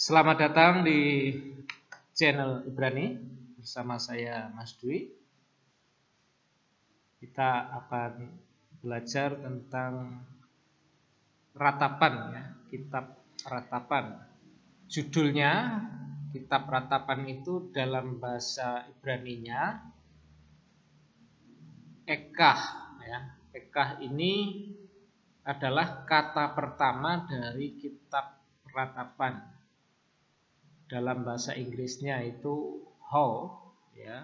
Selamat datang di channel Ibrani bersama saya Mas Dwi. Kita akan belajar tentang ratapan ya, kitab ratapan. Judulnya kitab ratapan itu dalam bahasa Ibraninya Ekah ya. Ekah ini adalah kata pertama dari kitab ratapan. Dalam bahasa Inggrisnya itu how ya,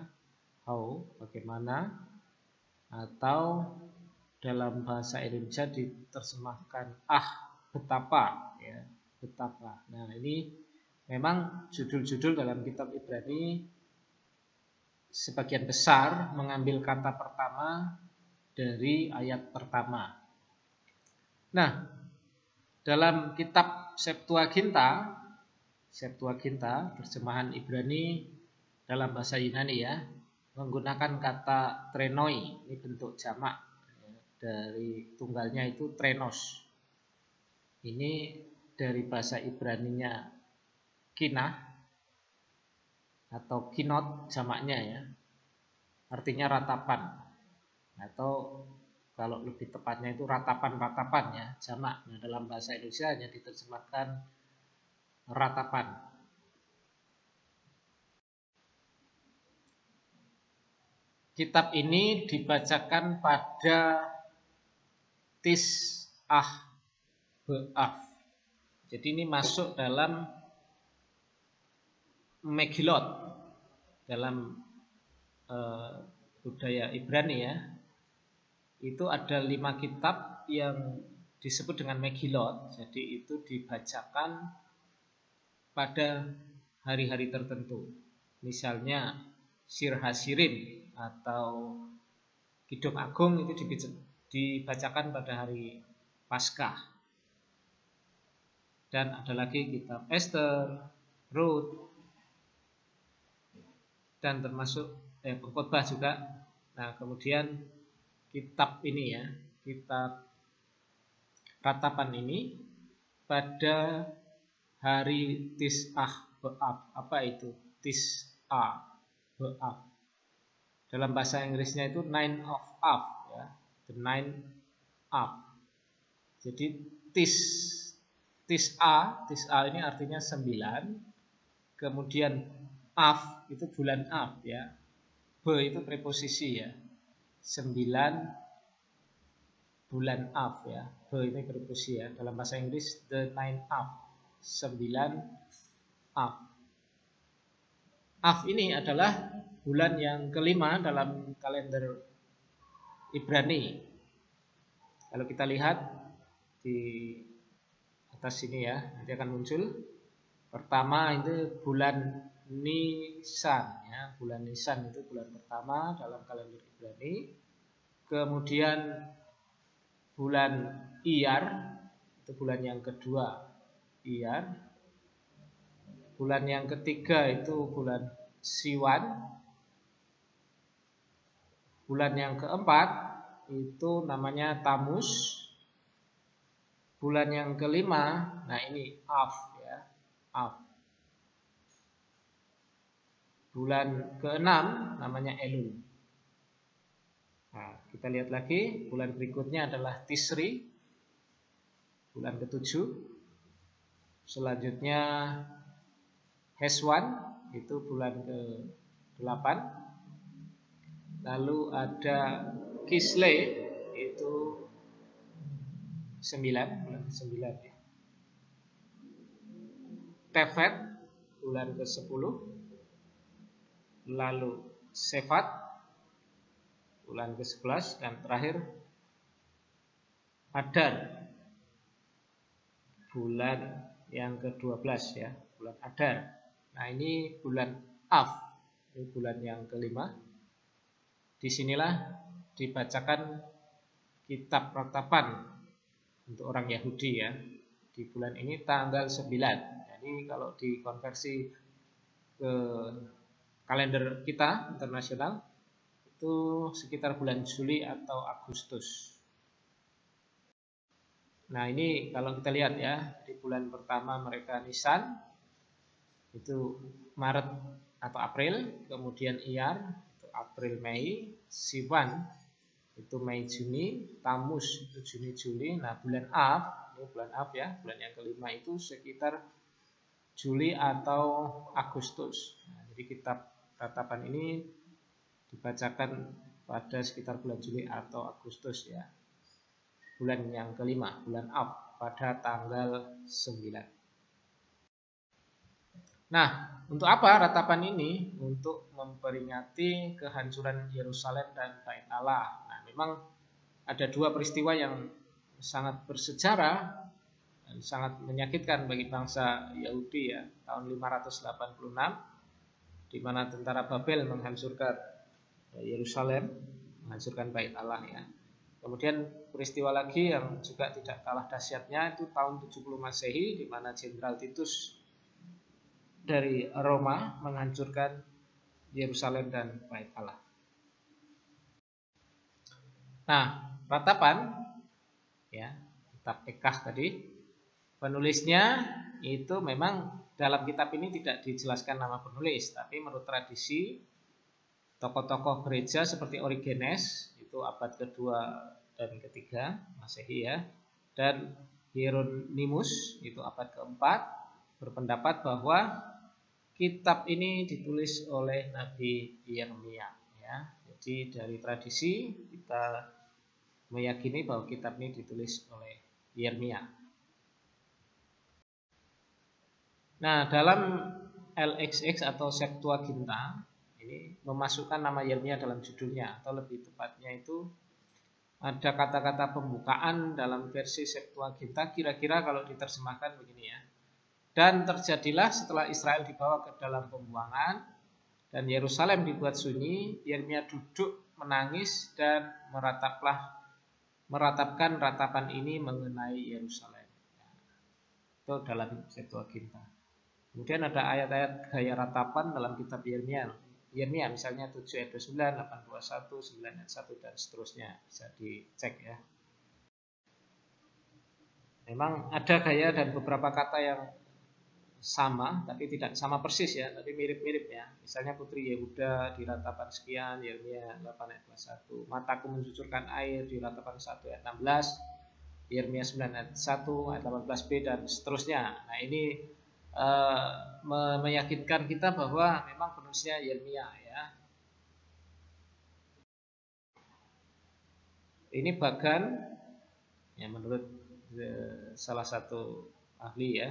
how bagaimana, atau dalam bahasa Indonesia diterjemahkan betapa ya, betapa. Nah, ini memang judul-judul dalam kitab Ibrani sebagian besar mengambil kata pertama dari ayat pertama. Nah, dalam kitab Septuaginta terjemahan Ibrani dalam bahasa Yunani ya, menggunakan kata trenoi. Ini bentuk jamak dari tunggalnya itu trenos. Ini dari bahasa Ibraninya kinah atau kinot jamaknya ya, artinya ratapan, atau kalau lebih tepatnya itu ratapan-ratapan ya, jamak. Nah, dalam bahasa Indonesia hanya diterjemahkan ratapan. Kitab ini dibacakan pada Tis'ah B'Av. Jadi ini masuk dalam Megillot dalam budaya Ibrani ya. Itu ada 5 kitab yang disebut dengan Megillot. Jadi itu dibacakan pada hari-hari tertentu. Misalnya Shir Hasirin atau Kidung Agung itu dibacakan pada hari Paskah. Dan ada lagi kitab Esther, Rut, dan termasuk Pengkhotbah juga. Nah, kemudian kitab ini ya, kitab ratapan ini pada hari Tis'ah B'Av. Apa itu Tis'ah B'Av? Dalam bahasa Inggrisnya itu 9 of Av ya, the 9 Av. Jadi Tis'ah ini artinya 9. Kemudian Av itu bulan Av ya. B itu preposisi ya. 9 bulan Av ya. B ini preposisi ya. Dalam bahasa Inggris the 9 Av. 9 Av. Av ini adalah bulan yang kelima dalam kalender Ibrani. Kalau kita lihat di atas sini ya, nanti akan muncul. Pertama itu bulan Nisan ya, bulan Nisan itu bulan pertama dalam kalender Ibrani. Kemudian bulan Iyar itu bulan yang kedua, Iyar. Bulan yang ketiga itu bulan Siwan. Bulan yang keempat itu namanya Tamus. Bulan yang kelima, nah ini Av ya, Av. Bulan keenam namanya Elul. Nah, kita lihat lagi, bulan berikutnya adalah Tisri, bulan ketujuh. Selanjutnya Heswan, itu bulan ke-8. Lalu ada Kisle, itu 9, bulan ke-9 ya. Tefet, bulan ke-10. Lalu Sefat, bulan ke-11. Dan terakhir Adar, bulan yang ke-12 ya, bulan Adar. Nah, ini bulan Av, ini bulan yang kelima. Disinilah dibacakan kitab ratapan untuk orang Yahudi ya. Di bulan ini tanggal 9. Jadi kalau dikonversi ke kalender kita internasional itu sekitar bulan Juli atau Agustus. Nah, ini kalau kita lihat ya, di bulan pertama mereka Nisan, itu Maret atau April, kemudian IAR itu April Mei, Siwan itu Mei Juni, Tamus itu Juni Juli. Nah, bulan Av, ini bulan Av ya, bulan yang kelima itu sekitar Juli atau Agustus. Nah, jadi kitab ratapan ini dibacakan pada sekitar bulan Juli atau Agustus ya. Bulan yang kelima, bulan Av pada tanggal 9. Nah, untuk apa ratapan ini? Untuk memperingati kehancuran Yerusalem dan Bait Allah. Nah, memang ada dua peristiwa yang sangat bersejarah dan sangat menyakitkan bagi bangsa Yahudi ya. Tahun 586 di mana tentara Babel menghancurkan Yerusalem, menghancurkan Bait Allah ya. Kemudian peristiwa lagi yang juga tidak kalah dahsyatnya itu tahun 70 Masehi di mana Jenderal Titus dari Roma menghancurkan Yerusalem dan Bait Allah. Nah, ratapan ya, kitab Ekah tadi, penulisnya itu memang dalam kitab ini tidak dijelaskan nama penulis, tapi menurut tradisi tokoh-tokoh gereja seperti Origenes itu abad kedua dan ketiga Masehi ya, dan Hieronymus itu abad keempat berpendapat bahwa kitab ini ditulis oleh Nabi Yeremia ya. Jadi dari tradisi kita meyakini bahwa kitab ini ditulis oleh Yeremia. Nah, dalam LXX atau Septuaginta ini memasukkan nama Yeremia dalam judulnya, atau lebih tepatnya itu ada kata-kata pembukaan dalam versi Septuaginta kira-kira kalau diterjemahkan begini ya. Dan terjadilah setelah Israel dibawa ke dalam pembuangan dan Yerusalem dibuat sunyi, Yeremia duduk menangis dan meratapkan ratapan ini mengenai Yerusalem. Itu dalam Septuaginta. Kemudian ada ayat-ayat gaya ratapan dalam kitab Yeremia. Yeremia misalnya 7 ayat 29, 8 21, 9 ayat 1 dan seterusnya. Bisa dicek ya. Memang ada gaya dan beberapa kata yang sama, tapi tidak sama persis ya, tapi mirip-mirip ya. Misalnya putri Yehuda di ratapan sekian, Yeremia 8 ayat 1. Mataku mencucurkan air di ratapan 1 ayat 16, Yeremia 9 ayat 1, ayat 18b dan seterusnya. Nah, ini meyakinkan kita bahwa memang penulisnya Yeremia ya. Ini bahkan ya menurut salah satu ahli ya,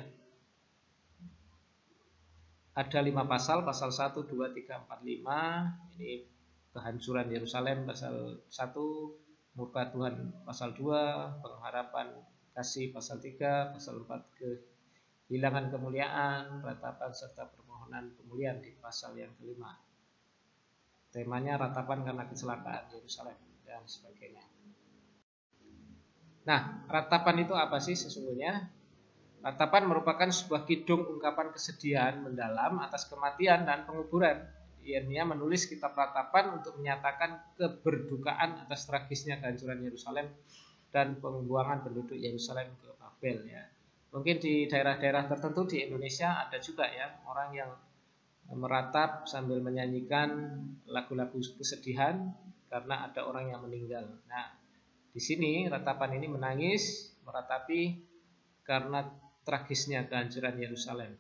ada 5 pasal, pasal 1, 2, 3, 4, 5. Ini kehancuran Yerusalem pasal 1, murka Tuhan pasal 2, pengharapan kasih pasal 3, pasal 4, kehilangan kemuliaan, ratapan serta permohonan pemulihan di pasal yang kelima. Temanya ratapan karena kecelakaan Yerusalem dan sebagainya. Nah, ratapan itu apa sih sesungguhnya? Ratapan merupakan sebuah kidung ungkapan kesedihan mendalam atas kematian dan penguburan. Yeremia menulis kitab ratapan untuk menyatakan keberdukaan atas tragisnya kehancuran Yerusalem dan pembuangan penduduk Yerusalem ke Babel ya. Mungkin di daerah-daerah tertentu di Indonesia ada juga ya orang yang meratap sambil menyanyikan lagu-lagu kesedihan karena ada orang yang meninggal. Nah, di sini ratapan ini menangis, meratapi karena tragisnya kehancuran Yerusalem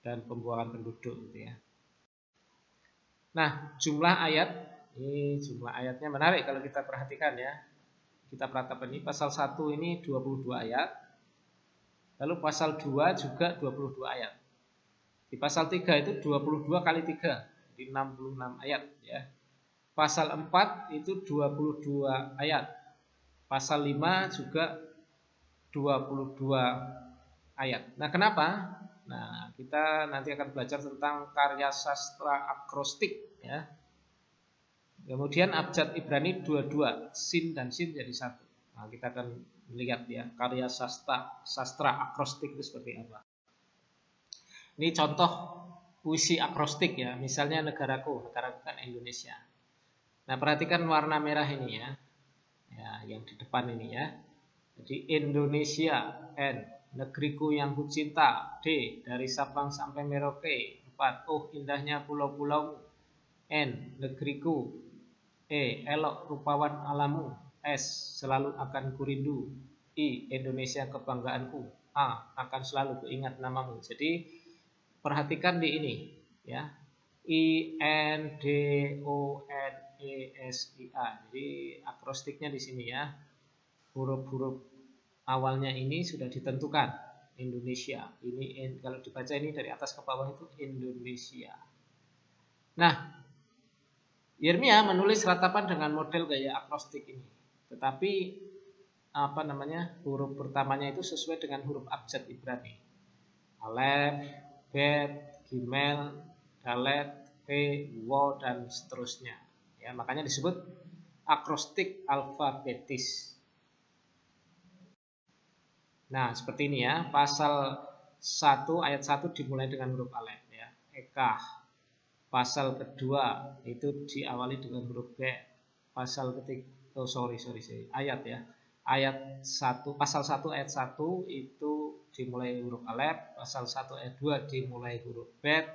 dan pembuangan penduduk gitu ya. Nah, jumlah ayat, ini jumlah ayatnya menarik kalau kita perhatikan ya. Kitab ratapan ini pasal 1 ini 22 ayat. Lalu pasal 2 juga 22 ayat. Di pasal 3 itu 22 kali 3, di 66 ayat ya. Pasal 4 itu 22 ayat. Pasal 5 juga 22 ayat. Nah, kenapa? Nah, kita nanti akan belajar tentang karya sastra akrostik ya. Kemudian abjad Ibrani 22, sin dan sin jadi satu. Nah, kita akan melihat ya karya sastra akrostik itu seperti apa. Ini contoh puisi akrostik ya. Misalnya negaraku kan Indonesia. Nah, perhatikan warna merah ini ya. Ya, yang di depan ini ya. Jadi Indonesia N, negeriku yang kucinta. D. Dari Sabang sampai Merauke. 4. Oh indahnya pulau-pulaumu. N. Negeriku. E. Elok rupawan alamu. S. Selalu akan kurindu. I. Indonesia kebanggaanku. A. Akan selalu kuingat namamu. Jadi perhatikan di ini ya. I N D O N E S I A. Jadi akrostiknya di sini ya. Huruf-huruf awalnya ini sudah ditentukan. Indonesia. Ini kalau dibaca ini dari atas ke bawah itu Indonesia. Nah, Yeremia menulis ratapan dengan model gaya akrostik ini. Tetapi huruf pertamanya itu sesuai dengan huruf abjad Ibrani. Alef, Bet, Gimel, Dalet, He, Wo, dan seterusnya. Ya, makanya disebut akrostik alfabetis. Nah, seperti ini ya. Pasal 1 ayat 1 dimulai dengan huruf alef ya. Ekah. Pasal kedua itu diawali dengan huruf B. Pasal ketiga ayat ya. Ayat 1 pasal 1 ayat 1 itu dimulai huruf alef, pasal 1 ayat 2 dimulai huruf Bet,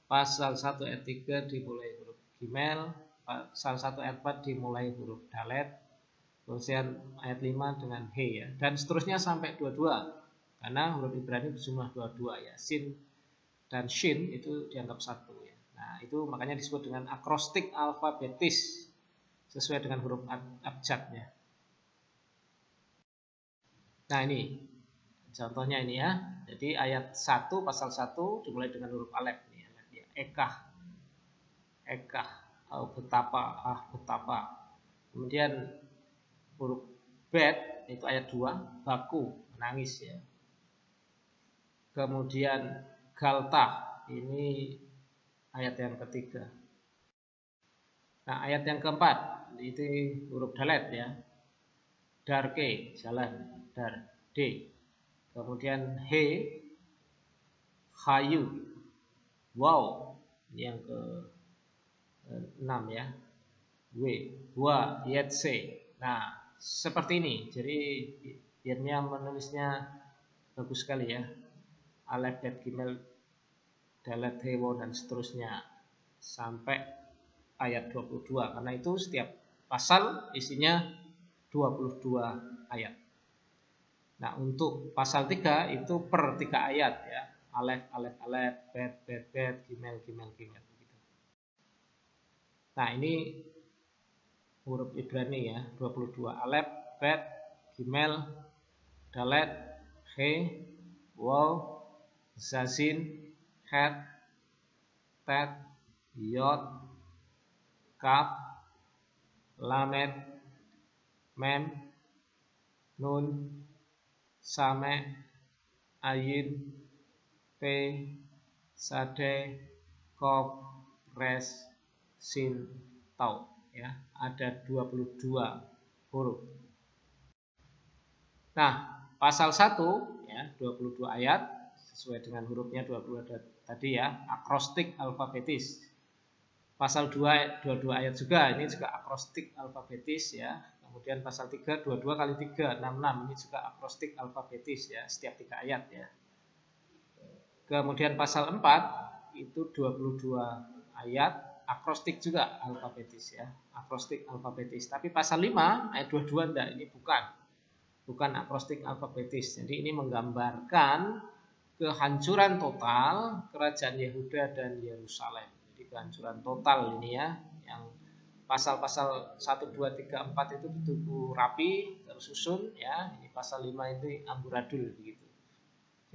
pasal 1 ayat 3 dimulai huruf Gimel, pasal 1 ayat 4 dimulai huruf Dalet, kemudian ayat 5 dengan He ya, dan seterusnya sampai 22. Karena huruf Ibrani berjumlah 22 ya. Sin dan Shin itu dianggap satu ya. Nah, itu makanya disebut dengan akrostik alfabetis sesuai dengan huruf abjadnya. Nah, ini contohnya ini ya. Jadi ayat 1 pasal 1 dimulai dengan huruf alef nih ya. Ekah. Ekah. Oh, betapa, betapa. Kemudian huruf Bet itu ayat 2, baku, menangis ya. Kemudian Galtah, ini ayat yang ketiga. Nah, ayat yang keempat itu huruf Dalet ya. Darke, jalan, dar, D. Kemudian He, Hayu, Wow, yang ke-6 ya. W, Wa, Yetse. Nah, seperti ini. Jadi Yeremia menulisnya bagus sekali ya. Alef, Bet, Gimel, Dalet, He, Wow, dan seterusnya sampai ayat 22. Karena itu setiap pasal isinya 22 ayat. Nah, untuk pasal 3 itu per 3 ayat ya. Alef, alef, alef, bet, bet, bet, gimel, gimel, gimel begitu. Nah, ini huruf Ibrani ya, 22. Alef, bet, gimel, dalet, he, waw, zazin, het, tet, yod, kaf, lamet, mem, nun, same, ayin, pe, sade, kof, res, sin, tau ya. Ada 22 huruf. Nah, pasal 1 ya, 22 ayat sesuai dengan hurufnya 22 tadi ya, akrostik alfabetis. Pasal 2 22 ayat juga, ini juga akrostik alfabetis ya. Kemudian pasal 3 22 kali 3 66, ini juga akrostik alfabetis ya, setiap 3 ayat ya. Kemudian pasal 4 itu 22 ayat akrostik juga alfabetis ya, akrostik alfabetis. Tapi pasal 5 ayat 22 enggak, ini bukan akrostik alfabetis. Jadi ini menggambarkan kehancuran total kerajaan Yehuda dan Yerusalem. Jadi kehancuran total ini ya, yang pasal-pasal 1, 2, 3, 4 itu betul-betul rapi, tersusun ya. Ini pasal 5 itu amburadul begitu.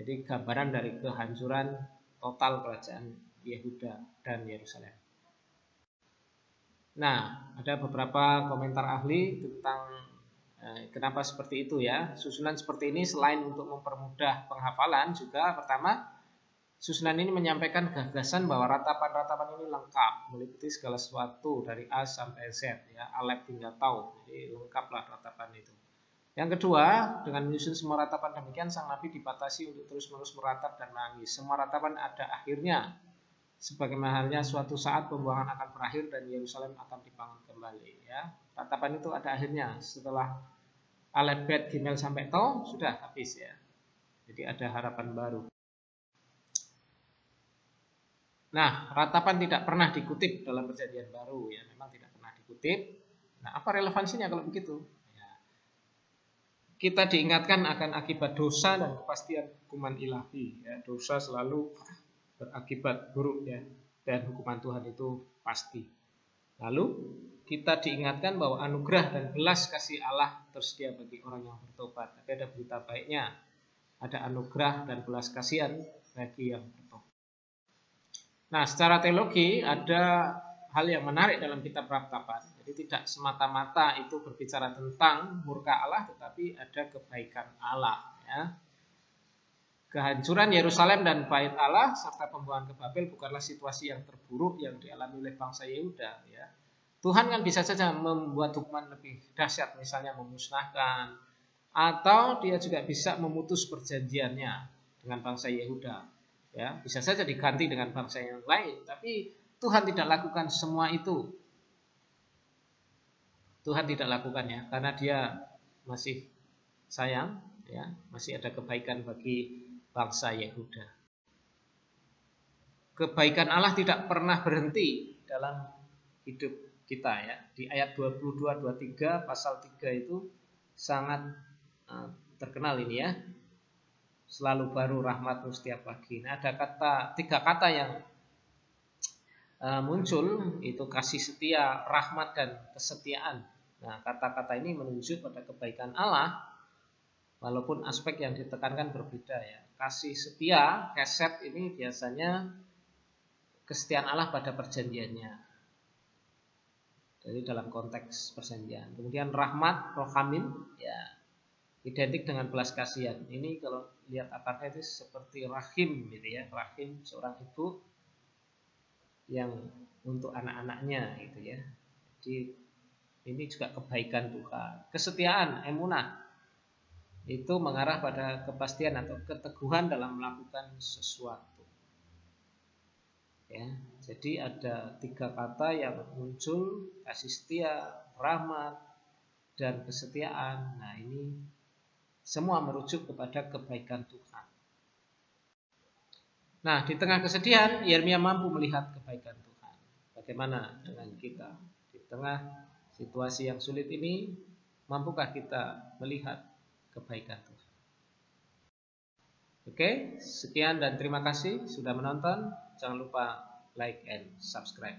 Jadi gambaran dari kehancuran total kerajaan Yehuda dan Yerusalem. Nah, ada beberapa komentar ahli tentang kenapa seperti itu ya. Susunan seperti ini selain untuk mempermudah penghafalan juga, pertama, susunan ini menyampaikan gagasan bahwa ratapan-ratapan ini lengkap, meliputi segala sesuatu dari A sampai Z ya, alef hingga tau. Jadi lengkaplah ratapan itu. Yang kedua, dengan menyusun semua ratapan demikian, sang nabi dibatasi untuk terus-menerus meratap dan menangis. Semua ratapan ada akhirnya. Sebagaimana halnya suatu saat pembuangan akan berakhir dan Yerusalem akan dibangun kembali ya. Ratapan itu ada akhirnya. Setelah alef, bet, gimel sampai tau sudah habis ya. Jadi ada harapan baru. Nah, ratapan tidak pernah dikutip dalam perjanjian baru, ya, memang tidak pernah dikutip. Nah, apa relevansinya kalau begitu? Ya, kita diingatkan akan akibat dosa dan kepastian hukuman ilahi. Ya, dosa selalu berakibat buruk, ya, dan hukuman Tuhan itu pasti. Lalu kita diingatkan bahwa anugerah dan belas kasih Allah tersedia bagi orang yang bertobat. Tapi ada berita baiknya, ada anugerah dan belas kasihan bagi yang bertobat. Nah, secara teologi ada hal yang menarik dalam kitab Ratapan. Jadi tidak semata-mata itu berbicara tentang murka Allah, tetapi ada kebaikan Allah. Ya. Kehancuran Yerusalem dan bait Allah serta pembuangan ke Babel bukanlah situasi yang terburuk yang dialami oleh bangsa Yehuda. Ya. Tuhan kan bisa saja membuat hukuman lebih dahsyat, misalnya memusnahkan, atau dia juga bisa memutus perjanjiannya dengan bangsa Yehuda. Ya, bisa saja diganti dengan bangsa yang lain, tapi Tuhan tidak lakukan semua itu. Tuhan tidak lakukannya karena Dia masih sayang, ya, masih ada kebaikan bagi bangsa Yehuda. Kebaikan Allah tidak pernah berhenti dalam hidup kita, ya. Di ayat 22-23 pasal 3 itu sangat terkenal ini, ya. Selalu baru rahmatmu setiap pagi. Nah, ada tiga kata yang muncul, itu kasih setia, rahmat, dan kesetiaan. Nah, kata-kata ini menunjuk pada kebaikan Allah, walaupun aspek yang ditekankan berbeda, ya. Kasih setia, keset, ini biasanya kesetiaan Allah pada perjanjiannya. Jadi dalam konteks perjanjian. Kemudian rahmat, rohamin, ya, identik dengan belas kasihan. Ini kalau lihat akarnya itu seperti rahim, gitu ya. Rahim seorang ibu yang untuk anak-anaknya, gitu ya. Jadi ini juga kebaikan Tuhan. Kesetiaan, emunah, itu mengarah pada kepastian atau keteguhan dalam melakukan sesuatu. Ya, jadi ada tiga kata yang muncul: kasih setia, rahmat, dan kesetiaan. Nah, ini semua merujuk kepada kebaikan Tuhan. Nah, di tengah kesedihan, Yeremia mampu melihat kebaikan Tuhan. Bagaimana dengan kita? Di tengah situasi yang sulit ini, mampukah kita melihat kebaikan Tuhan? Oke, sekian dan terima kasih sudah menonton. Jangan lupa like and subscribe.